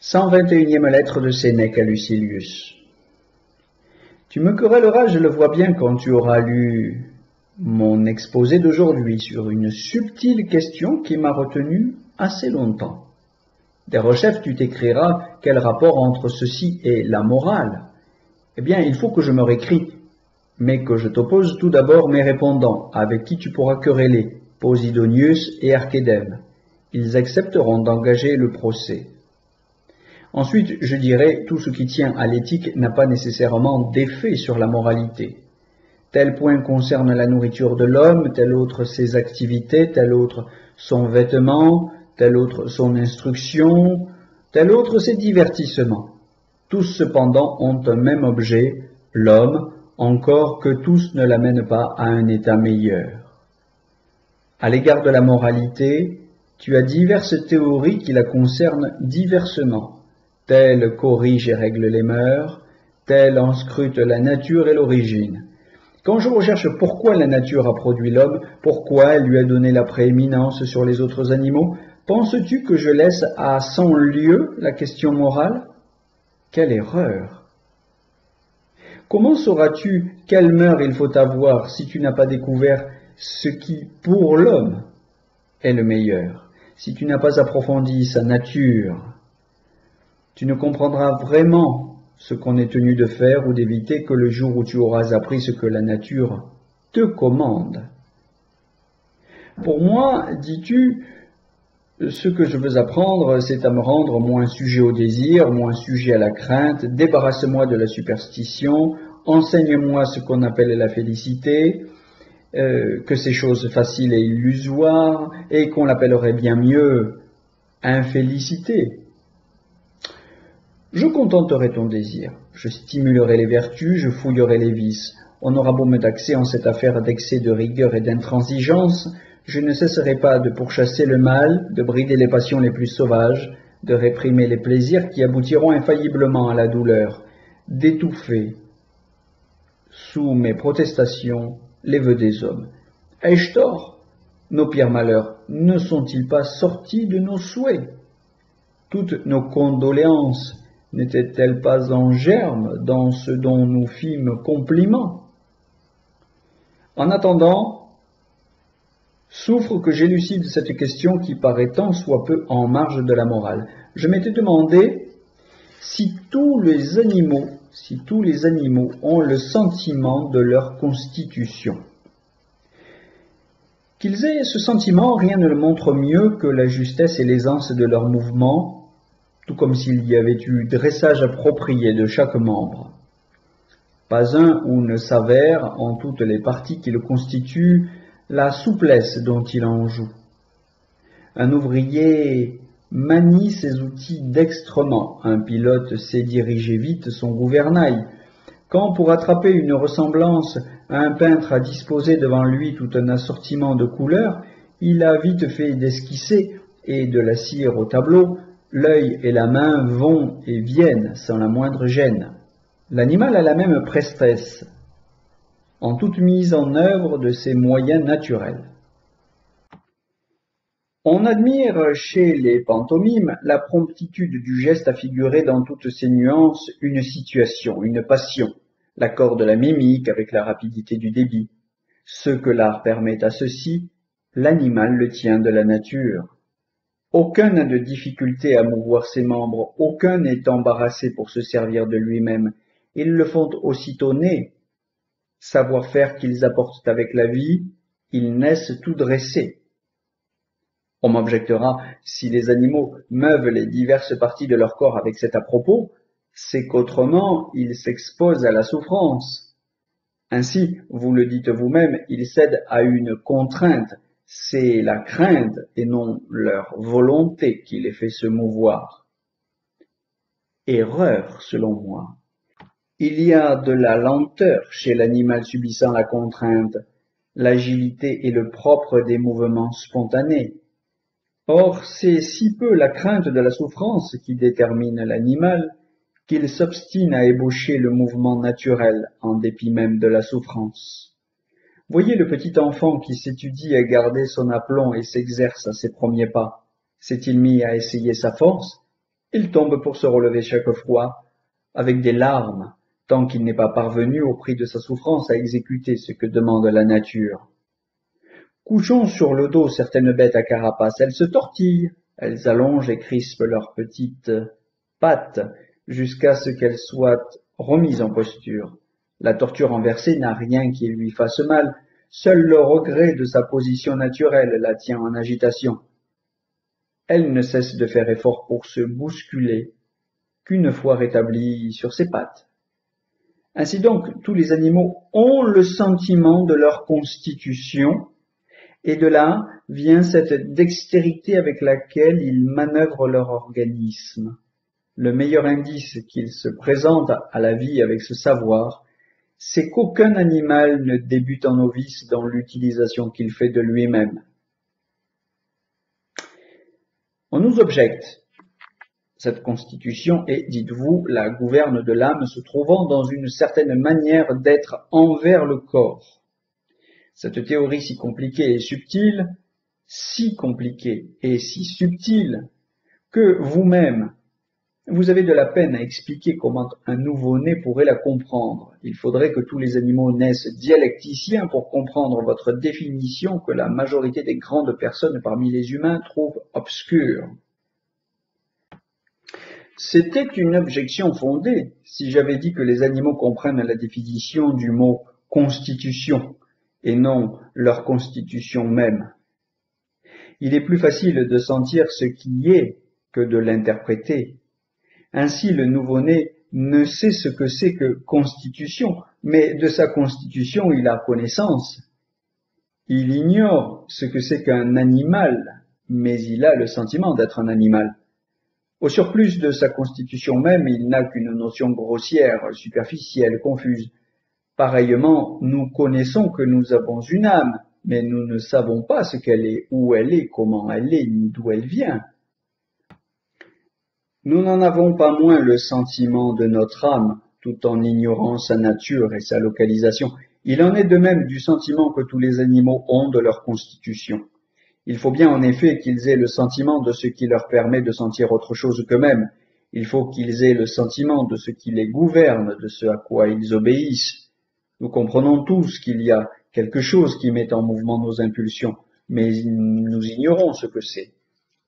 121e lettre de Sénèque à Lucilius. Tu me querelleras, je le vois bien, quand tu auras lu mon exposé d'aujourd'hui sur une subtile question qui m'a retenu assez longtemps. Derechef, tu t'écriras quel rapport entre ceci et la morale. Eh bien, il faut que je me réécris, mais que je t'oppose tout d'abord mes répondants, avec qui tu pourras quereller, Posidonius et Archédème. Ils accepteront d'engager le procès. Ensuite, je dirais, tout ce qui tient à l'éthique n'a pas nécessairement d'effet sur la moralité. Tel point concerne la nourriture de l'homme, tel autre ses activités, tel autre son vêtement, tel autre son instruction, tel autre ses divertissements. Tous cependant ont un même objet, l'homme, encore que tous ne l'amènent pas à un état meilleur. À l'égard de la moralité, tu as diverses théories qui la concernent diversement. Telle corrige et règle les mœurs, telle en scrute la nature et l'origine. Quand je recherche pourquoi la nature a produit l'homme, pourquoi elle lui a donné la prééminence sur les autres animaux, penses-tu que je laisse à 100 lieues la question morale? Quelle erreur! Comment sauras-tu quelle mœurs il faut avoir si tu n'as pas découvert ce qui, pour l'homme, est le meilleur, si tu n'as pas approfondi sa nature? Tu ne comprendras vraiment ce qu'on est tenu de faire ou d'éviter que le jour où tu auras appris ce que la nature te commande. Pour moi, dis-tu, ce que je veux apprendre, c'est à me rendre moins sujet au désir, moins sujet à la crainte, débarrasse-moi de la superstition, enseigne-moi ce qu'on appelle la félicité, que c'est chose facile et illusoire, et qu'on l'appellerait bien mieux infélicité. Je contenterai ton désir, je stimulerai les vertus, je fouillerai les vices. On aura beau me taxer en cette affaire d'excès de rigueur et d'intransigeance, je ne cesserai pas de pourchasser le mal, de brider les passions les plus sauvages, de réprimer les plaisirs qui aboutiront infailliblement à la douleur, d'étouffer, sous mes protestations, les vœux des hommes. Ai-je tort? Nos pires malheurs ne sont-ils pas sortis de nos souhaits? Toutes nos condoléances n'étaient-elles pas en germe dans ce dont nous fîmes compliment? En attendant, souffre que j'élucide cette question qui paraît tant soit peu en marge de la morale. Je m'étais demandé si tous les animaux ont le sentiment de leur constitution. Qu'ils aient ce sentiment, rien ne le montre mieux que la justesse et l'aisance de leurs mouvements, tout comme s'il y avait eu dressage approprié de chaque membre. Pas un où ne s'avère, en toutes les parties qui le constituent, la souplesse dont il en joue. Un ouvrier manie ses outils dextrement, un pilote sait diriger vite son gouvernail. Quand, pour attraper une ressemblance, un peintre a disposé devant lui tout un assortiment de couleurs, il a vite fait d'esquisser et de la cire au tableau. L'œil et la main vont et viennent sans la moindre gêne. L'animal a la même prestesse en toute mise en œuvre de ses moyens naturels. On admire chez les pantomimes la promptitude du geste à figurer dans toutes ses nuances une situation, une passion, l'accord de la mimique avec la rapidité du débit. Ce que l'art permet à ceci, l'animal le tient de la nature. Aucun n'a de difficulté à mouvoir ses membres, aucun n'est embarrassé pour se servir de lui-même. Ils le font aussitôt nés. Savoir-faire qu'ils apportent avec la vie, ils naissent tout dressés. On m'objectera, si les animaux meuvent les diverses parties de leur corps avec cet à-propos, c'est qu'autrement ils s'exposent à la souffrance. Ainsi, vous le dites vous-même, ils cèdent à une contrainte. C'est la crainte et non leur volonté qui les fait se mouvoir. Erreur, selon moi. Il y a de la lenteur chez l'animal subissant la contrainte. L'agilité est le propre des mouvements spontanés. Or, c'est si peu la crainte de la souffrance qui détermine l'animal qu'il s'obstine à ébaucher le mouvement naturel en dépit même de la souffrance. Voyez le petit enfant qui s'étudie à garder son aplomb et s'exerce à ses premiers pas. S'est-il mis à essayer sa force? Il tombe pour se relever chaque fois, avec des larmes, tant qu'il n'est pas parvenu, au prix de sa souffrance, à exécuter ce que demande la nature. Couchons sur le dos certaines bêtes à carapace, elles se tortillent, elles allongent et crispent leurs petites pattes jusqu'à ce qu'elles soient remises en posture. La torture renversée n'a rien qui lui fasse mal, seul le regret de sa position naturelle la tient en agitation. Elle ne cesse de faire effort pour se bousculer qu'une fois rétablie sur ses pattes. Ainsi donc, tous les animaux ont le sentiment de leur constitution, et de là vient cette dextérité avec laquelle ils manœuvrent leur organisme. Le meilleur indice qu'ils se présentent à la vie avec ce savoir, c'est qu'aucun animal ne débute en novice dans l'utilisation qu'il fait de lui-même. On nous objecte. Cette constitution est, dites-vous, la gouverne de l'âme se trouvant dans une certaine manière d'être envers le corps. Cette théorie si compliquée et subtile, si compliquée et si subtile, que vous-même, vous avez de la peine à expliquer comment un nouveau-né pourrait la comprendre. Il faudrait que tous les animaux naissent dialecticiens pour comprendre votre définition que la majorité des grandes personnes parmi les humains trouvent obscure. C'était une objection fondée si j'avais dit que les animaux comprennent la définition du mot « constitution » et non leur constitution même. Il est plus facile de sentir ce qui est que de l'interpréter. Ainsi, le nouveau-né ne sait ce que c'est que constitution, mais de sa constitution il a connaissance. Il ignore ce que c'est qu'un animal, mais il a le sentiment d'être un animal. Au surplus de sa constitution même, il n'a qu'une notion grossière, superficielle, confuse. Pareillement, nous connaissons que nous avons une âme, mais nous ne savons pas ce qu'elle est, où elle est, comment elle est, ni d'où elle vient. Nous n'en avons pas moins le sentiment de notre âme, tout en ignorant sa nature et sa localisation. Il en est de même du sentiment que tous les animaux ont de leur constitution. Il faut bien en effet qu'ils aient le sentiment de ce qui leur permet de sentir autre chose qu'eux-mêmes. Il faut qu'ils aient le sentiment de ce qui les gouverne, de ce à quoi ils obéissent. Nous comprenons tous qu'il y a quelque chose qui met en mouvement nos impulsions, mais nous ignorons ce que c'est.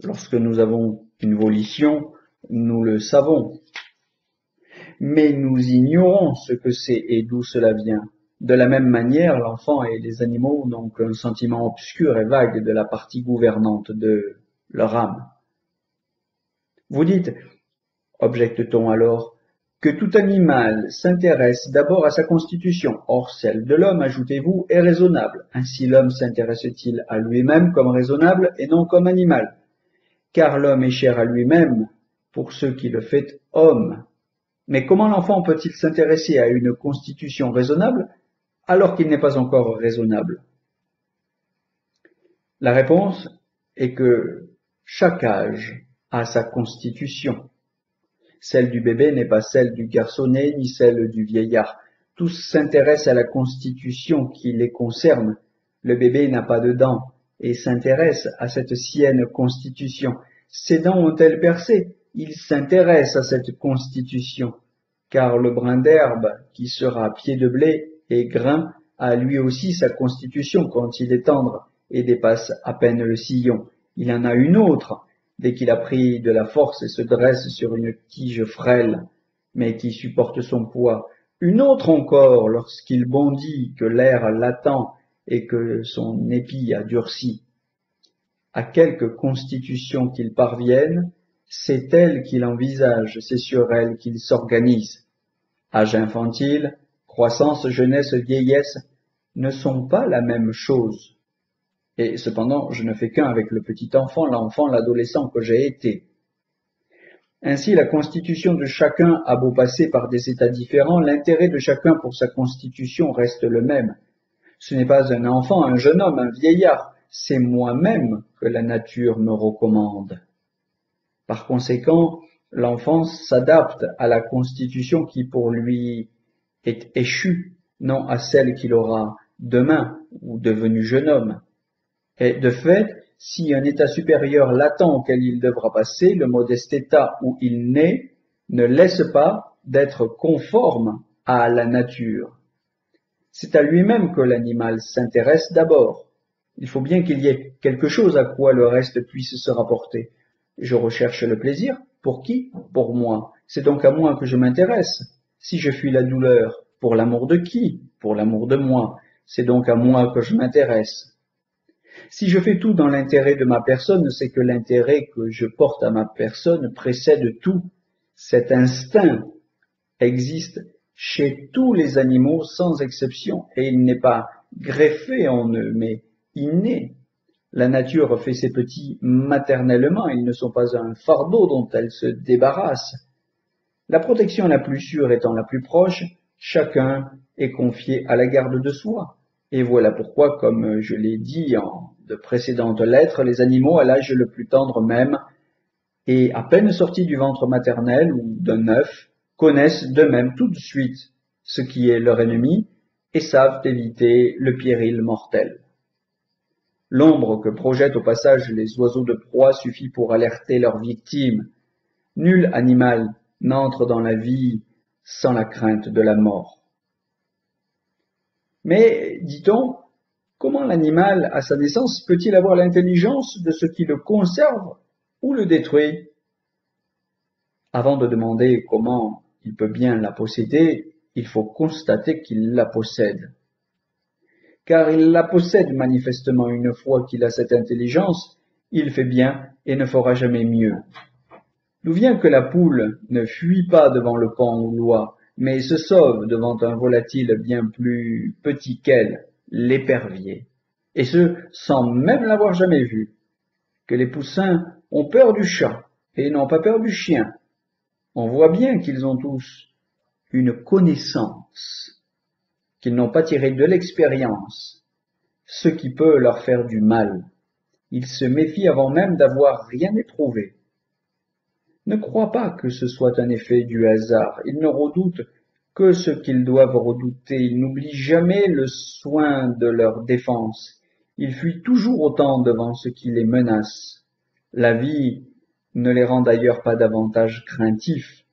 Lorsque nous avons une volition, nous le savons, mais nous ignorons ce que c'est et d'où cela vient. De la même manière, l'enfant et les animaux n'ont qu'un sentiment obscur et vague de la partie gouvernante de leur âme. Vous dites, objecte-t-on alors, que tout animal s'intéresse d'abord à sa constitution. Or, celle de l'homme, ajoutez-vous, est raisonnable. Ainsi l'homme s'intéresse-t-il à lui-même comme raisonnable et non comme animal? Car l'homme est cher à lui-même pour ce qui le fait homme. Mais comment l'enfant peut-il s'intéresser à une constitution raisonnable alors qu'il n'est pas encore raisonnable? La réponse est que chaque âge a sa constitution. Celle du bébé n'est pas celle du garçonnet ni celle du vieillard. Tous s'intéressent à la constitution qui les concerne. Le bébé n'a pas de dents et s'intéresse à cette sienne constitution. Ses dents ont-elles percé? Il s'intéresse à cette constitution, car le brin d'herbe qui sera pied de blé et grain a lui aussi sa constitution quand il est tendre et dépasse à peine le sillon. Il en a une autre dès qu'il a pris de la force et se dresse sur une tige frêle, mais qui supporte son poids. Une autre encore lorsqu'il bondit, que l'air l'attend et que son épi a durci. À quelque constitution qu'il parvienne, c'est elle qu'il envisage, c'est sur elle qu'il s'organise. Âge infantile, croissance, jeunesse, vieillesse ne sont pas la même chose. Et cependant, je ne fais qu'un avec le petit enfant, l'enfant, l'adolescent que j'ai été. Ainsi, la constitution de chacun a beau passer par des états différents, l'intérêt de chacun pour sa constitution reste le même. Ce n'est pas un enfant, un jeune homme, un vieillard, c'est moi-même que la nature me recommande. Par conséquent, l'enfant s'adapte à la constitution qui pour lui est échue, non à celle qu'il aura demain ou devenu jeune homme. Et de fait, si un état supérieur latent auquel il devra passer, le modeste état où il naît, ne laisse pas d'être conforme à la nature. C'est à lui-même que l'animal s'intéresse d'abord. Il faut bien qu'il y ait quelque chose à quoi le reste puisse se rapporter. Je recherche le plaisir. Pour qui? Pour moi. C'est donc à moi que je m'intéresse. Si je fuis la douleur, pour l'amour de qui? Pour l'amour de moi. C'est donc à moi que je m'intéresse. Si je fais tout dans l'intérêt de ma personne, c'est que l'intérêt que je porte à ma personne précède tout. Cet instinct existe chez tous les animaux sans exception, et il n'est pas greffé en eux, mais inné. La nature fait ses petits maternellement, ils ne sont pas un fardeau dont elle se débarrasse. La protection la plus sûre étant la plus proche, chacun est confié à la garde de soi. Et voilà pourquoi, comme je l'ai dit en de précédentes lettres, les animaux à l'âge le plus tendre même, et à peine sortis du ventre maternel ou d'un œuf, connaissent d'eux-mêmes tout de suite ce qui est leur ennemi et savent éviter le péril mortel. L'ombre que projettent au passage les oiseaux de proie suffit pour alerter leurs victimes. Nul animal n'entre dans la vie sans la crainte de la mort. Mais, dit-on, comment l'animal, à sa naissance, peut-il avoir l'intelligence de ce qui le conserve ou le détruit? Avant de demander comment il peut bien la posséder, il faut constater qu'il la possède. Car il la possède manifestement une fois qu'il a cette intelligence, il fait bien et ne fera jamais mieux. D'où vient que la poule ne fuit pas devant le paon ou l'oie, mais se sauve devant un volatile bien plus petit qu'elle, l'épervier, et ce, sans même l'avoir jamais vu. Que les poussins ont peur du chat et n'ont pas peur du chien. On voit bien qu'ils ont tous une connaissance, qu'ils n'ont pas tiré de l'expérience, ce qui peut leur faire du mal. Ils se méfient avant même d'avoir rien éprouvé. Ne crois pas que ce soit un effet du hasard. Ils ne redoutent que ce qu'ils doivent redouter. Ils n'oublient jamais le soin de leur défense. Ils fuient toujours autant devant ce qui les menace. La vie ne les rend d'ailleurs pas davantage craintifs.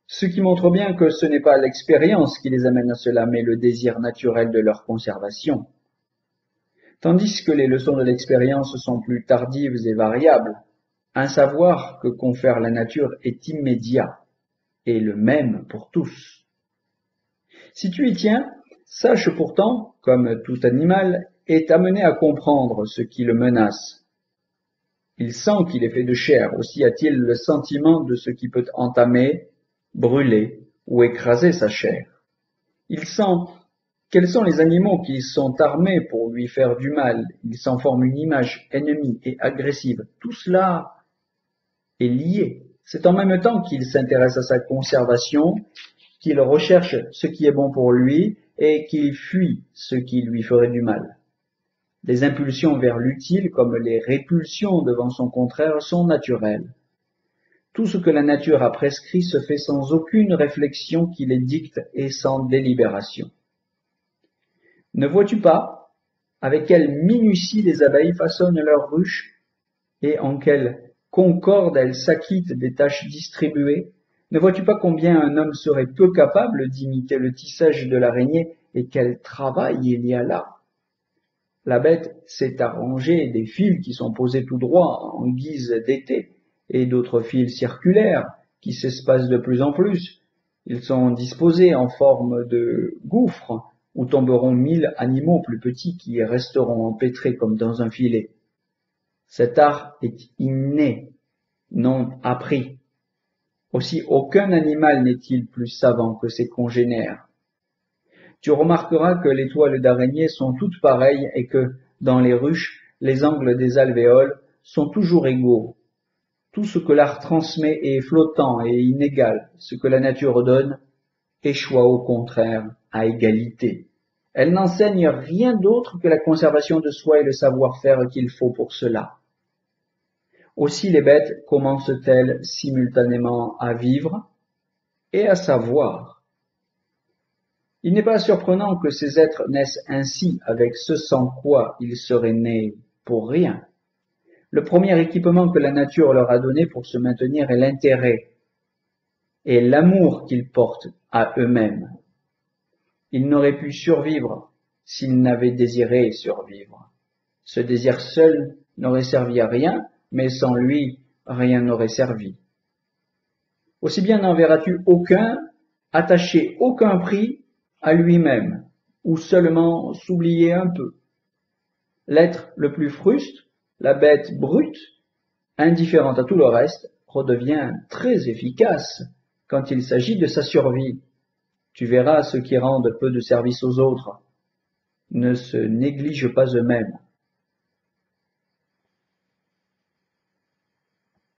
Ce qui montre bien que ce n'est pas l'expérience qui les amène à cela, mais le désir naturel de leur conservation. Tandis que les leçons de l'expérience sont plus tardives et variables, un savoir que confère la nature est immédiat et le même pour tous. Si tu y tiens, sache pourtant, comme tout animal, est amené à comprendre ce qui le menace. Il sent qu'il est fait de chair, aussi a-t-il le sentiment de ce qui peut entamer, brûler ou écraser sa chair. Il sent quels sont les animaux qui sont armés pour lui faire du mal. Il s'en forme une image ennemie et agressive. Tout cela est lié. C'est en même temps qu'il s'intéresse à sa conservation, qu'il recherche ce qui est bon pour lui et qu'il fuit ce qui lui ferait du mal. Les impulsions vers l'utile comme les répulsions devant son contraire sont naturelles. Tout ce que la nature a prescrit se fait sans aucune réflexion qui les dicte et sans délibération. Ne vois-tu pas avec quelle minutie les abeilles façonnent leurs ruches et en quelle concorde elles s'acquittent des tâches distribuées? Ne vois-tu pas combien un homme serait peu capable d'imiter le tissage de l'araignée et quel travail il y a là? La bête s'est arrangée des fils qui sont posés tout droit en guise d'été et d'autres fils circulaires qui s'espacent de plus en plus. Ils sont disposés en forme de gouffre où tomberont 1000 animaux plus petits qui resteront empêtrés comme dans un filet. Cet art est inné, non appris. Aussi aucun animal n'est-il plus savant que ses congénères. Tu remarqueras que les toiles d'araignée sont toutes pareilles et que, dans les ruches, les angles des alvéoles sont toujours égaux. Tout ce que l'art transmet est flottant et inégal. Ce que la nature donne échoit au contraire à égalité. Elle n'enseigne rien d'autre que la conservation de soi et le savoir-faire qu'il faut pour cela. Aussi les bêtes commencent-elles simultanément à vivre et à savoir. Il n'est pas surprenant que ces êtres naissent ainsi avec ce sans quoi ils seraient nés pour rien. Le premier équipement que la nature leur a donné pour se maintenir est l'intérêt et l'amour qu'ils portent à eux-mêmes. Ils n'auraient pu survivre s'ils n'avaient désiré survivre. Ce désir seul n'aurait servi à rien, mais sans lui, rien n'aurait servi. Aussi bien n'en verras-tu aucun attacher aucun prix à lui-même, ou seulement s'oublier un peu. L'être le plus fruste, la bête brute, indifférente à tout le reste, redevient très efficace quand il s'agit de sa survie. Tu verras ceux qui rendent peu de service aux autres ne se négligent pas eux-mêmes.